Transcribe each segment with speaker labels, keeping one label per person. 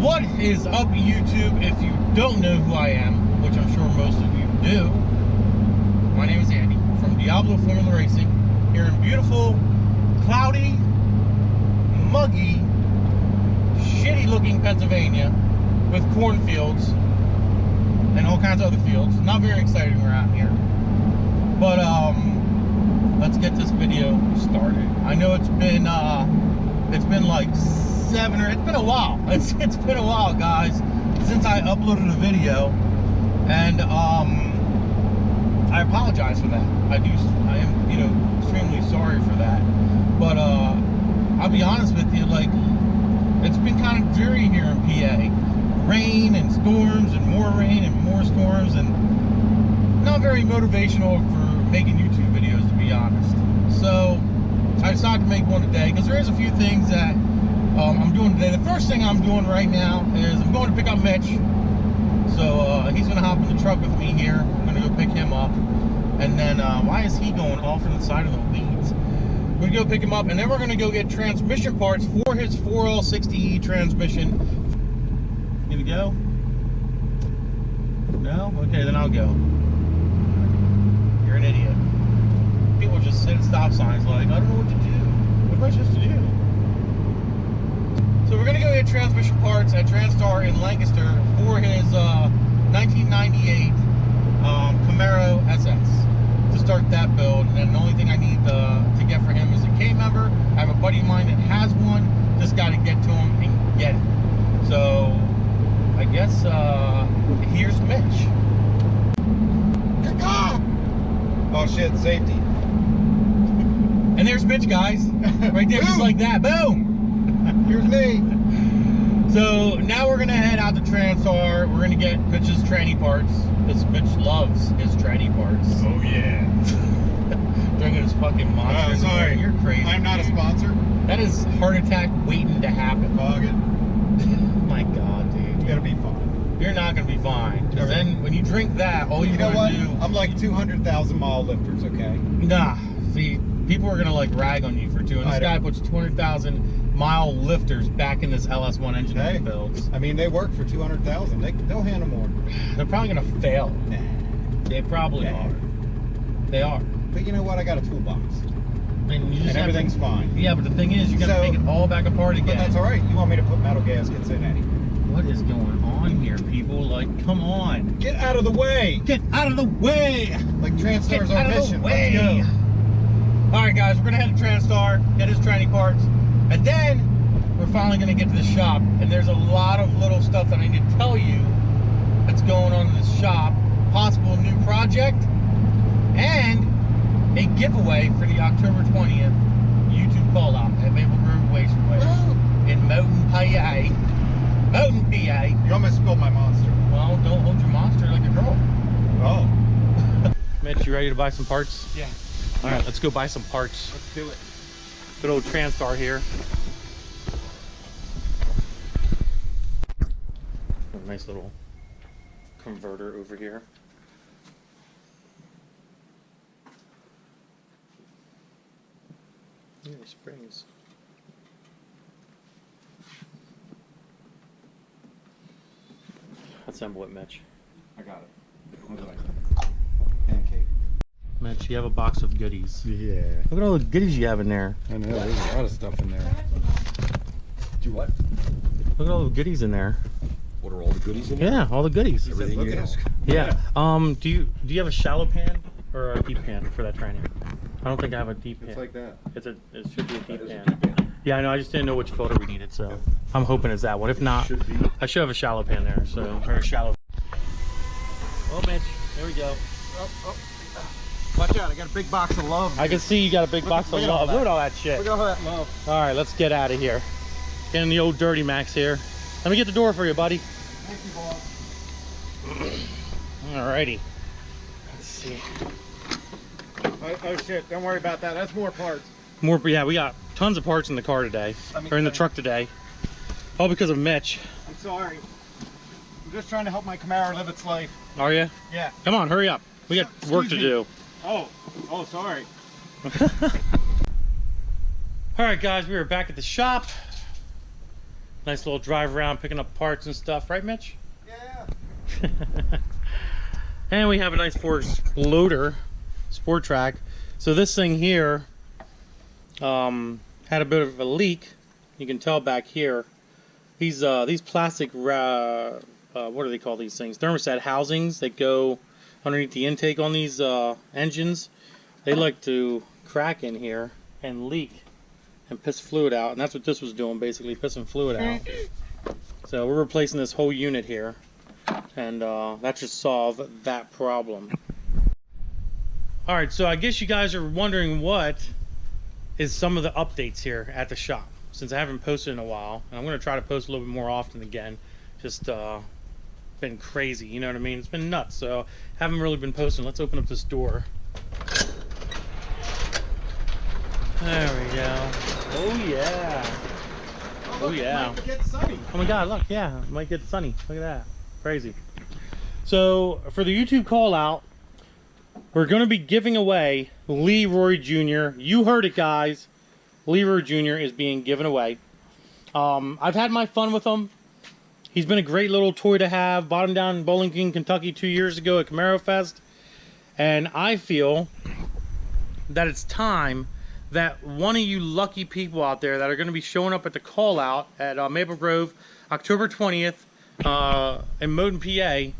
Speaker 1: What is up, YouTube? If you don't know who I am, which I'm sure most of you do, my name is Andy from Diablo Formula Racing here in beautiful, cloudy, muggy, shitty looking Pennsylvania with cornfields and all kinds of other fields. Not very exciting around here, but let's get this video started. I know it's been like it's been a while. It's been a while, guys, since I uploaded a video, and I apologize for that. I am, you know, extremely sorry for that. But I'll be honest with you, like, it's been kind of dreary here in PA. Rain and storms and more rain and more storms, and not very motivational for making YouTube videos, to be honest. So I decided to make one today because there is a few things that I'm doing today. The first thing I'm doing right now is I'm going to pick up Mitch. So he's going to hop in the truck with me here. I'm going to go pick him up. And then, why is he going off on the side of the weeds? We're going to go pick him up, and then we're going to go get transmission parts for his 4L60E transmission. You going to go? No? Okay, then I'll go. You're an idiot. People just sit at stop signs like, I don't know what to do. What am I supposed to do? So we're going to go get transmission parts at Transtar in Lancaster for his 1998 Camaro SS to start that build. And then the only thing I need to get for him is a K member. I have a buddy of mine that has one. Just got to get to him and get it. So I guess here's Mitch.
Speaker 2: Oh shit, safety.
Speaker 1: And there's Mitch, guys. Right there, just like that. Boom!
Speaker 2: Here's me.
Speaker 1: So now we're gonna head out to Transtar. We're gonna get Mitch's tranny parts, because Mitch loves his tranny parts.
Speaker 2: Oh yeah.
Speaker 1: Drinking his fucking monster.
Speaker 2: Oh, sorry.
Speaker 1: You're crazy.
Speaker 2: I'm not a sponsor.
Speaker 1: That is heart attack waiting to happen.
Speaker 2: Fog it.
Speaker 1: My God, dude.
Speaker 2: It's gonna be fine.
Speaker 1: You're not gonna be fine. Because then when you drink that, all
Speaker 2: You know what?
Speaker 1: do.
Speaker 2: I'm like 200,000 mile lifters, okay?
Speaker 1: Nah. See, people are gonna like rag on you for doing. This guy puts 200,000 mile lifters back in this LS1 engine that he builds.
Speaker 2: I mean, they work for 200,000. They'll hand them more.
Speaker 1: They're probably gonna fail.
Speaker 2: Nah.
Speaker 1: They probably
Speaker 2: Nah.
Speaker 1: are. They are.
Speaker 2: But you know what? I got a toolbox.
Speaker 1: And, you just
Speaker 2: And everything's fine.
Speaker 1: Yeah, but the thing is, you gotta take it all back apart again.
Speaker 2: But that's all right. You want me to put metal gaskets in, Eddie?
Speaker 1: What is going on here, people? Like, come on.
Speaker 2: Get out of the way!
Speaker 1: Get out of the way!
Speaker 2: Like Transtar's
Speaker 1: Get
Speaker 2: our
Speaker 1: out of the
Speaker 2: mission.
Speaker 1: way!
Speaker 2: Let's go.
Speaker 1: Alright, guys, we're gonna head to Transtar, get his tranny parts, and then we're finally gonna get to the shop. And there's a lot of little stuff that I need to tell you that's going on in this shop. Possible new project, and a giveaway for the October 20th YouTube call out at Maple Grove Raceway in Moton, PA. Moton, PA.
Speaker 2: You almost spilled my monster.
Speaker 1: Well, don't hold your monster like a girl.
Speaker 2: Oh.
Speaker 1: Mitch, you ready to buy some parts?
Speaker 2: Yeah.
Speaker 1: All right, let's go buy some parts.
Speaker 2: Let's do it.
Speaker 1: Good old Transtar here. A nice little converter over here. Yeah, springs. Assemble it, Mitch.
Speaker 2: I got it. Pancake.
Speaker 1: Mitch, you have a box of goodies.
Speaker 2: Yeah.
Speaker 1: Look at all the goodies you have in there.
Speaker 2: I know, there's a lot of stuff in there. Do what?
Speaker 1: Look at all the goodies in there.
Speaker 3: What are all the goodies in there?
Speaker 1: Yeah, all the goodies.
Speaker 3: Everything you ask.
Speaker 1: Yeah. Do you have a shallow pan or a deep pan for that training? I don't think I have a deep pan.
Speaker 2: It's like that.
Speaker 1: It should be a deep pan.
Speaker 3: Deep pan.
Speaker 1: Yeah, I know. I just didn't know which filter we needed, so I'm hoping it's that one. If not,
Speaker 3: Should be.
Speaker 1: I should have a shallow pan there. So or a shallow. Oh, Mitch, there we go.
Speaker 2: Oh. Watch out, I got a big box of love.
Speaker 1: I can see you got a big box of
Speaker 2: look at all
Speaker 1: love.
Speaker 2: that.
Speaker 1: Look at all that shit.
Speaker 2: Look at all that love.
Speaker 1: All right, let's get out of here. Getting the old Dirty Max here. Let me get the door for you, buddy.
Speaker 2: Thank you, boss.
Speaker 1: Alrighty. Let's see.
Speaker 2: Oh shit, don't worry about that. That's more parts.
Speaker 1: More, yeah, we got tons of parts in the car today, or in the truck today. All because of Mitch.
Speaker 2: I'm sorry. I'm just trying to help my Camaro live its life.
Speaker 1: Are you?
Speaker 2: Yeah.
Speaker 1: Come on, hurry up. We got work to do.
Speaker 2: Oh, sorry.
Speaker 1: All right, guys, we are back at the shop. Nice little drive around picking up parts and stuff, right, Mitch?
Speaker 2: Yeah.
Speaker 1: And we have a nice Ford Exploder Sport Track. So this thing here had a bit of a leak. You can tell back here. These plastic what do they call these things? Thermostat housings that go underneath the intake on these engines. They like to crack in here and leak and piss fluid out, and that's what this was doing, basically pissing fluid out. So we're replacing this whole unit here, and that should solve that problem. Alright, so I guess you guys are wondering what is some of the updates here at the shop, since I haven't posted in a while, and I'm going to try to post a little bit more often again. Just been crazy, you know what I mean? It's been nuts, so haven't really been posting. Let's open up this door. There we go. Oh yeah. Oh yeah.
Speaker 2: It might get sunny.
Speaker 1: Oh my god, look, yeah, it might get sunny. Look at that. Crazy. So, for the YouTube call out, we're going to be giving away Leroy Jr. You heard it, guys. Leroy Jr. is being given away. I've had my fun with him. He's been a great little toy to have. Bought him down in Bowling Green, Kentucky 2 years ago at Camaro Fest. And I feel that it's time that one of you lucky people out there that are going to be showing up at the call out at Maple Grove October 20th in Moden, PA,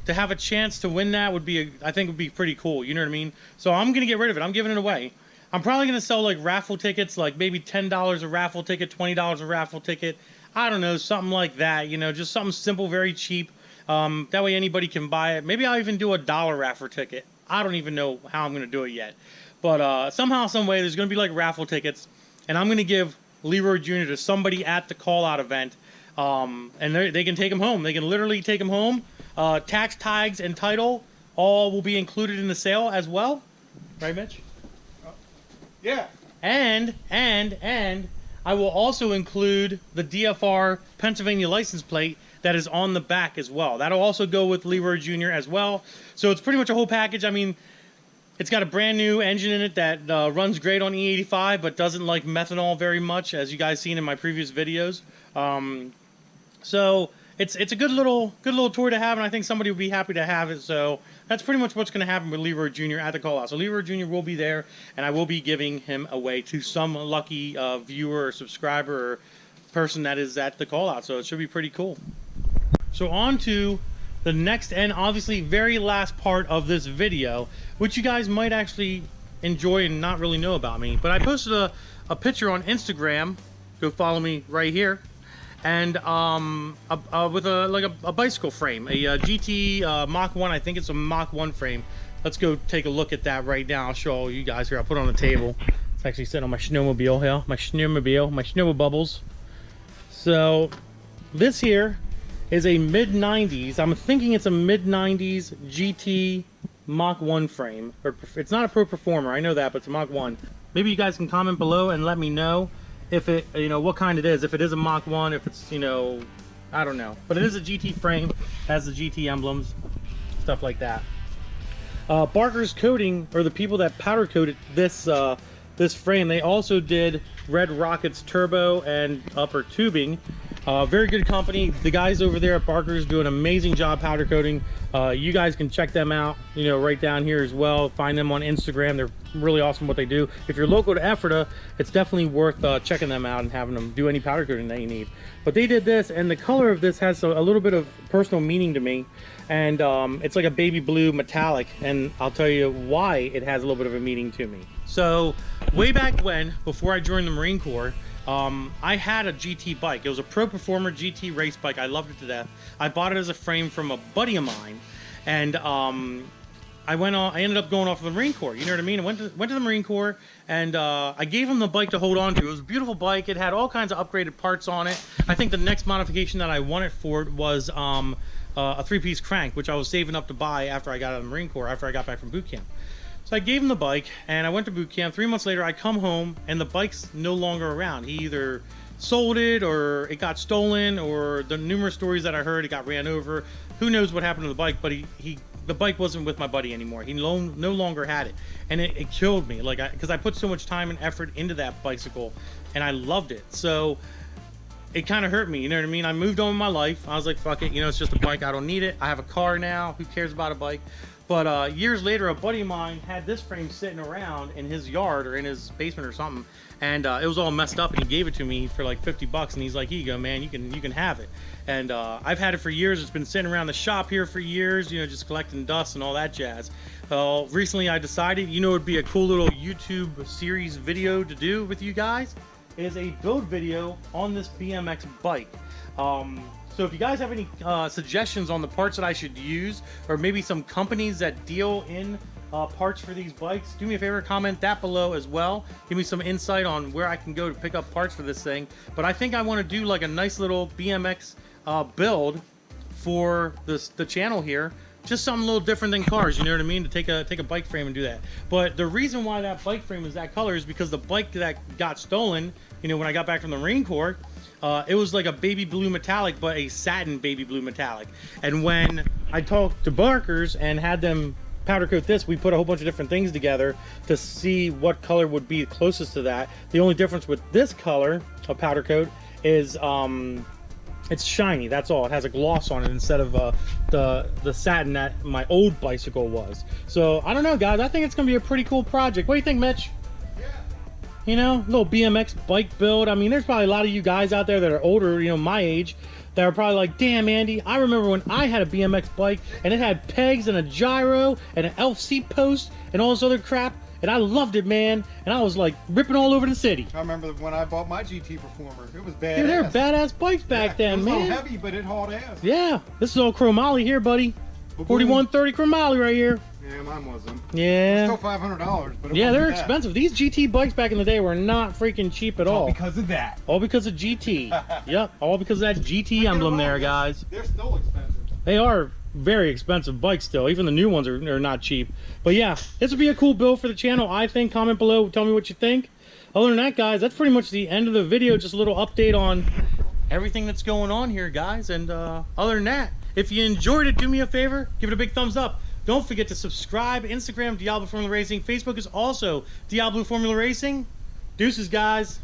Speaker 1: to have a chance to win that would be, I think would be pretty cool, you know what I mean? So I'm going to get rid of it. I'm giving it away. I'm probably going to sell like raffle tickets, like maybe $10 a raffle ticket, $20 a raffle ticket. I don't know, something like that, you know, just something simple, very cheap. That way anybody can buy it. Maybe I'll even do a $1 raffle ticket. I don't even know how I'm going to do it yet. But somehow, some way, there's going to be like raffle tickets. And I'm going to give Leroy Jr. to somebody at the call-out event. And they can take him home. They can literally take him home. Tax, tags, and title all will be included in the sale as well. Right, Mitch?
Speaker 2: Yeah.
Speaker 1: And I will also include the DFR Pennsylvania license plate that is on the back as well. That'll also go with Leroy Jr. as well. So it's pretty much a whole package. I mean, it's got a brand new engine in it that runs great on E85, but doesn't like methanol very much, as you guys seen in my previous videos. So it's a good little toy to have, and I think somebody would be happy to have it. So that's pretty much what's going to happen with Leroy Jr. at the call out. So Leroy Jr. will be there, and I will be giving him away to some lucky viewer or subscriber or person that is at the call out. So it should be pretty cool. So on to the next and obviously very last part of this video, which you guys might actually enjoy and not really know about me. But I posted a picture on Instagram. Go follow me right here. And with a bicycle frame, a GT Mach 1. I think it's a Mach 1 frame. Let's go take a look at that right now. I'll show all you guys here. I'll put it on the table. It's actually sitting on my snowmobile here. My snowmobile bubbles. So this here is a mid-90s. I'm thinking it's a mid-90s GT Mach 1 frame. It's not a Pro Performer, I know that, but it's a Mach 1. Maybe you guys can comment below and let me know if it, you know, what kind it is. If it is a Mach 1, if it's, you know, I don't know. But it is a GT frame, has the GT emblems, stuff like that. Barker's Coating, or the people that powder coated this this frame, they also did Red Rocket's turbo and upper tubing. Very good company. The guys over there at Barker's do an amazing job powder coating. You guys can check them out, you know, right down here as well. Find them on Instagram. They're really awesome what they do. If you're local to Ephrata, it's definitely worth checking them out and having them do any powder coating that you need. But they did this, and the color of this has a little bit of personal meaning to me. And it's like a baby blue metallic, and I'll tell you why it has a little bit of a meaning to me. So way back when, before I joined the Marine Corps, I had a GT bike. It was a Pro Performer GT race bike. I loved it to death. I bought it as a frame from a buddy of mine, and I ended up going off of the Marine Corps. You know what I mean? I went to the Marine Corps, and I gave him the bike to hold on to. It was a beautiful bike. It had all kinds of upgraded parts on it. I think the next modification that I wanted for it was a 3-piece crank, which I was saving up to buy after I got out of the Marine Corps, after I got back from boot camp. So I gave him the bike, and I went to boot camp. 3 months later, I come home, and the bike's no longer around. He either sold it, or it got stolen, or the numerous stories that I heard, it got ran over. Who knows what happened to the bike, but the bike wasn't with my buddy anymore. He no longer had it, and it killed me, like, because I put so much time and effort into that bicycle, and I loved it. So it kind of hurt me, you know what I mean? I moved on with my life. I was like, fuck it, you know, it's just a bike. I don't need it. I have a car now. Who cares about a bike? But years later, a buddy of mine had this frame sitting around in his yard or in his basement or something, and it was all messed up, and he gave it to me for like 50 bucks, and he's like, here you go, man, you can have it. And I've had it for years. It's been sitting around the shop here for years, you know, just collecting dust and all that jazz. Recently I decided, you know, it'd be a cool little YouTube series video to do with you guys, is a build video on this BMX bike. So if you guys have any suggestions on the parts that I should use, or maybe some companies that deal in parts for these bikes, do me a favor, comment that below as well. Give me some insight on where I can go to pick up parts for this thing. But I think I want to do like a nice little BMX build for the channel here. Just something a little different than cars, you know what I mean? To take a bike frame and do that. But the reason why that bike frame is that color is because the bike that got stolen, you know, when I got back from the Marine Corps, it was like a baby blue metallic, but a satin baby blue metallic. And when I talked to Barkers and had them powder coat this, we put a whole bunch of different things together to see what color would be closest to that. The only difference with this color of powder coat is it's shiny, that's all. It has a gloss on it instead of the satin that my old bicycle was. So I don't know, guys, I think it's gonna be a pretty cool project. What do you think, Mitch? You know, little BMX bike build. I mean, there's probably a lot of you guys out there that are older, you know, my age, that are probably like, damn, Andy, I remember when I had a BMX bike and it had pegs and a gyro and an elf seat post and all this other crap, and I loved it, man. And I was like ripping all over the city.
Speaker 2: I remember when I bought my GT Performer. It was badass.
Speaker 1: Dude, they were badass bikes back then,
Speaker 2: it was
Speaker 1: man.
Speaker 2: a little heavy, but it hauled ass.
Speaker 1: Yeah, this is all chromoly here, buddy. 4130 chromoly right here.
Speaker 2: Yeah, mine wasn't.
Speaker 1: Yeah.
Speaker 2: Still $500, but it
Speaker 1: yeah, they're
Speaker 2: wasn't that.
Speaker 1: expensive. These GT bikes back in the day were not freaking cheap at all.
Speaker 2: Because of that.
Speaker 1: All because of GT. Yep, all because of that GT emblem there, guys.
Speaker 2: They're still expensive.
Speaker 1: They are very expensive bikes still. Even the new ones are not cheap. But yeah, this would be a cool build for the channel, I think. Comment below, tell me what you think. Other than that, guys, that's pretty much the end of the video. Just a little update on everything that's going on here, guys. And other than that, if you enjoyed it, do me a favor, give it a big thumbs up. Don't forget to subscribe. Instagram, Diablo Formula Racing. Facebook is also Diablo Formula Racing. Deuces, guys.